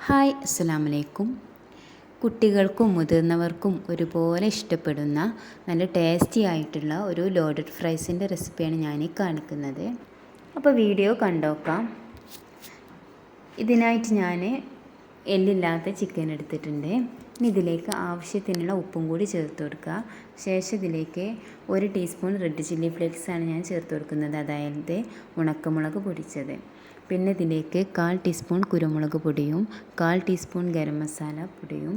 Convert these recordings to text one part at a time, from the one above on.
Hi, അസ്സലാമു അലൈക്കും. കുട്ടികൾക്കും മുതിർന്നവർക്കും ഒരുപോലെ ഇഷ്ടപ്പെടുന്ന നല്ല ടേസ്റ്റി ആയിട്ടുള്ള ഒരു ലോഡഡ് ഫ്രൈസിൻ്റെ റെസിപ്പിയാണ് ഞാൻ കാണിക്കുന്നത്. അപ്പോൾ വീഡിയോ കണ്ടോക്കാം. ഇതിനായിട്ട് ഞാൻ എല്ലില്ലാത്ത ചിക്കൻ എടുത്തിട്ടുണ്ട്. ഇനി ഇതിലേക്ക് ആവശ്യത്തിനുള്ള ഉപ്പും കൂടി ചേർത്ത് കൊടുക്കുക. ശേഷം ഇതിലേക്ക് 1 ടീസ്പൂൺ റെഡ് ചില്ലി ഫ്ലേക്സാണ് ഞാൻ ചേർത്ത് കൊടുക്കുന്നത്, അതായത് ഉണക്കമുളക് പൊടിച്ചത്. പിന്നെ ഇതിലേക്ക് 1/4 ടീസ്പൂൺ കുരുമുളക് പൊടിയും 1/4 ടീസ്പൂൺ ഗരം മസാല പൊടിയും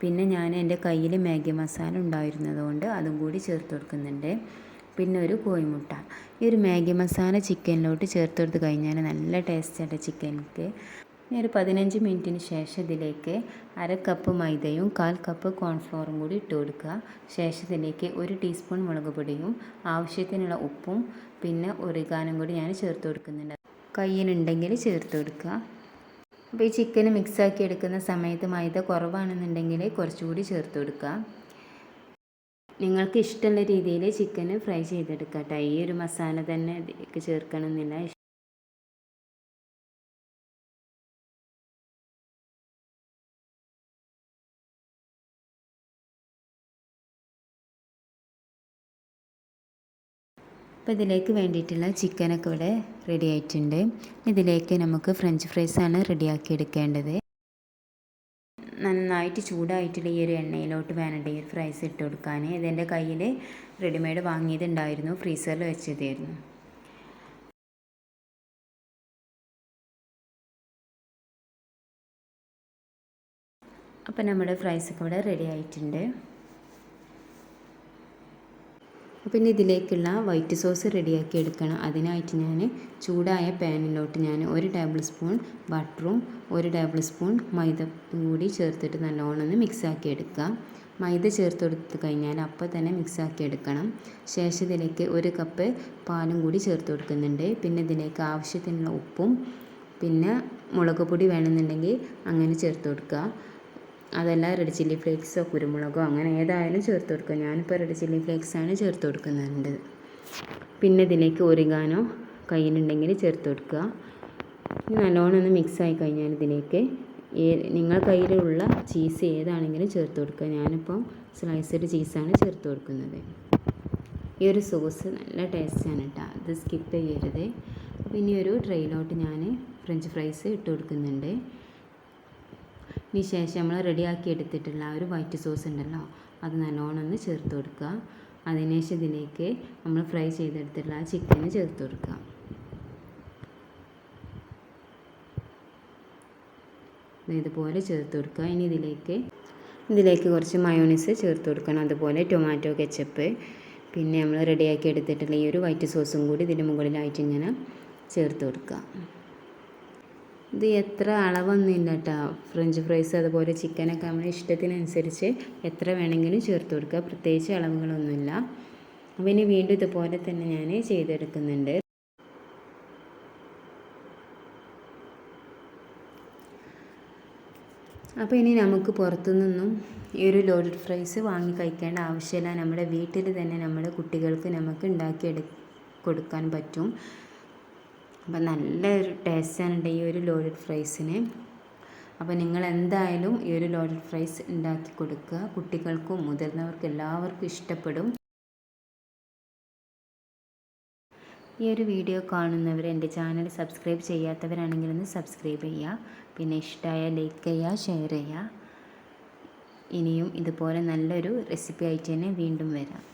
പിന്നെ ഞാൻ എൻ്റെ കയ്യിൽ മാഗി മസാല ഉണ്ടായിരുന്നതുകൊണ്ട് അതും കൂടി ചേർത്ത് കൊടുക്കുന്നുണ്ട്. പിന്നെ ഒരു കോഴിമുട്ട. ഈ ഒരു മാഗി മസാല ചിക്കനിലോട്ട് ചേർത്ത് കൊടുത്ത് കഴിഞ്ഞാൽ നല്ല ടേസ്റ്റാണ് ചിക്കനിക്ക്. ഇനി ഒരു 15 മിനിറ്റിന് ശേഷം ഇതിലേക്ക് 1/2 കപ്പ് മൈദയും 1/4 കപ്പ് കോൺഫ്ലോറും കൂടി ഇട്ട് കൊടുക്കുക. ശേഷം ഇതിലേക്ക് 1 ടീസ്പൂൺ മുളക് പൊടിയും ആവശ്യത്തിനുള്ള ഉപ്പും പിന്നെ ഒറിഗാനും കൂടി ഞാൻ ചേർത്ത് കൊടുക്കുന്നുണ്ട്. കയ്യിലുണ്ടെങ്കിൽ ചേർത്ത് കൊടുക്കുക. അപ്പോൾ ഈ ചിക്കൻ മിക്സാക്കി എടുക്കുന്ന സമയത്ത് മൈദ കുറവാണെന്നുണ്ടെങ്കിൽ കുറച്ചുകൂടി ചേർത്ത് കൊടുക്കുക. നിങ്ങൾക്ക് ഇഷ്ടമുള്ള രീതിയിൽ ചിക്കൻ ഫ്രൈ ചെയ്തെടുക്കുക കേട്ടോ. ഈ ഒരു മസാല തന്നെ ഇതിലേക്ക് ചേർക്കണമെന്നില്ല. അപ്പോൾ ഇതിലേക്ക് വേണ്ടിയിട്ടുള്ള ചിക്കനൊക്കെ ഇവിടെ റെഡി ആയിട്ടുണ്ട്. ഇതിലേക്ക് നമുക്ക് ഫ്രഞ്ച് ഫ്രൈസാണ് റെഡിയാക്കി എടുക്കേണ്ടത്. നന്നായിട്ട് ചൂടായിട്ടുള്ള ഈ ഒരു എണ്ണയിലോട്ട് വേണ്ട ഈ ഒരു ഫ്രൈസ് ഇട്ട് കൊടുക്കാൻ. ഇതെൻ്റെ കയ്യിൽ റെഡിമെയ്ഡ് വാങ്ങിയതുണ്ടായിരുന്നു, ഫ്രീസറിൽ വെച്ചതായിരുന്നു. അപ്പോൾ നമ്മുടെ ഫ്രൈസൊക്കെ ഇവിടെ റെഡി ആയിട്ടുണ്ട്. പിന്നെ ഇതിലേക്കുള്ള വൈറ്റ് സോസ് റെഡിയാക്കി എടുക്കണം. അതിനായിട്ട് ഞാൻ ചൂടായ പാനിലോട്ട് ഞാൻ 1 ടേബിൾ സ്പൂൺ ബട്ടറും 1 ടേബിൾ സ്പൂൺ മൈദ കൂടി ചേർത്തിട്ട് നല്ലോണം മിക്സാക്കി എടുക്കുക. മൈദ ചേർത്ത് കൊടുത്ത് കഴിഞ്ഞാൽ അപ്പോൾ തന്നെ മിക്സാക്കി എടുക്കണം. ശേഷം ഇതിലേക്ക് 1 കപ്പ് പാലും കൂടി ചേർത്ത് കൊടുക്കുന്നുണ്ട്. പിന്നെ ഇതിലേക്ക് ആവശ്യത്തിനുള്ള ഉപ്പും പിന്നെ മുളക് പൊടി വേണമെന്നുണ്ടെങ്കിൽ അങ്ങനെ ചേർത്ത് കൊടുക്കുക. അതല്ല റെഡ് ചില്ലി ഫ്ലേക്സോ കുരുമുളകോ അങ്ങനെ ഏതായാലും ചേർത്ത് കൊടുക്കുക. ഞാനിപ്പോൾ റെഡ് ചില്ലി ഫ്ലേക്സാണ് ചേർത്ത് കൊടുക്കുന്നുണ്ട്. പിന്നെ ഇതിലേക്ക് ഒറിഗാനോ കയ്യിലുണ്ടെങ്കിൽ ചേർത്ത് കൊടുക്കുക. നല്ലോണം ഒന്ന് മിക്സായി കഴിഞ്ഞാൽ ഇതിലേക്ക് നിങ്ങൾ കയ്യിലുള്ള ചീസ് ഏതാണെങ്കിലും ചേർത്ത് കൊടുക്കുക. ഞാനിപ്പം സ്ലൈസ്ഡ് ചീസാണ് ചേർത്ത് കൊടുക്കുന്നത്. ഈ ഒരു സോസ് നല്ല ടേസ്റ്റാണ് കേട്ടോ, അത് സ്കിപ്പ് ചെയ്യരുത്. അപ്പോൾ ഇനി ഒരു ട്രെയിലോട്ട് ഞാൻ ഫ്രഞ്ച് ഫ്രൈസ് ഇട്ട് കൊടുക്കുന്നുണ്ട്. ഇതിന് ശേഷം നമ്മൾ റെഡിയാക്കി എടുത്തിട്ടുള്ള ആ ഒരു വൈറ്റ് സോസ് ഉണ്ടല്ലോ, അത് നല്ലോണം ഒന്ന് ചേർത്ത് കൊടുക്കുക. അതിനുശേഷം ഇതിലേക്ക് നമ്മൾ ഫ്രൈ ചെയ്തെടുത്തിട്ടുള്ള ആ ചിക്കന് ചേർത്ത് കൊടുക്കുക. ഇതുപോലെ ചേർത്ത് കൊടുക്കുക. ഇനി ഇതിലേക്ക് കുറച്ച് മയോണൈസ് ചേർത്ത് കൊടുക്കണം. അതുപോലെ ടൊമാറ്റോ കെച്ചപ്പ് പിന്നെ നമ്മൾ റെഡിയാക്കി എടുത്തിട്ടുള്ള ഈ ഒരു വൈറ്റ് സോസും കൂടി ഇതിൻ്റെ മുകളിലായിട്ട് ഇങ്ങനെ ചേർത്ത് കൊടുക്കുക. ഇത് എത്ര അളവൊന്നുമില്ല കേട്ടോ. ഫ്രഞ്ച് ഫ്രൈസ് അതുപോലെ ചിക്കനൊക്കെ നമ്മുടെ ഇഷ്ടത്തിനനുസരിച്ച് എത്ര വേണമെങ്കിലും ചേർത്ത് കൊടുക്കുക. പ്രത്യേകിച്ച് അളവുകളൊന്നുമില്ല. അപ്പോൾ ഇനി വീണ്ടും ഇതുപോലെ തന്നെ ഞാൻ ചെയ്തെടുക്കുന്നുണ്ട്. അപ്പോൾ ഇനി നമുക്ക് പുറത്തുനിന്നും ഈ ഒരു ലോഡഡ് ഫ്രൈസ് വാങ്ങി കഴിക്കേണ്ട ആവശ്യമില്ല. നമ്മുടെ വീട്ടിൽ തന്നെ നമ്മുടെ കുട്ടികൾക്ക് നമുക്ക് കൊടുക്കാൻ പറ്റും. അപ്പം നല്ലൊരു ടേസ്റ്റാണ് ഈ ഒരു ലോഡഡ് ഫ്രൈസിന്. അപ്പോൾ നിങ്ങൾ എന്തായാലും ഈ ഒരു ലോഡഡ് ഫ്രൈസ് ഉണ്ടാക്കി കൊടുക്കുക. കുട്ടികൾക്കും മുതിർന്നവർക്കും എല്ലാവർക്കും ഇഷ്ടപ്പെടും. ഈ ഒരു വീഡിയോ കാണുന്നവർ എൻ്റെ ചാനൽ സബ്സ്ക്രൈബ് ചെയ്യാത്തവരാണെങ്കിൽ ഒന്ന് സബ്സ്ക്രൈബ് ചെയ്യുക. പിന്നെ ഇഷ്ടമായ ലൈക്ക് ചെയ്യുക, ഷെയർ ചെയ്യുക. ഇനിയും ഇതുപോലെ നല്ലൊരു റെസിപ്പി ആയിട്ട് തന്നെ വീണ്ടും വരാം.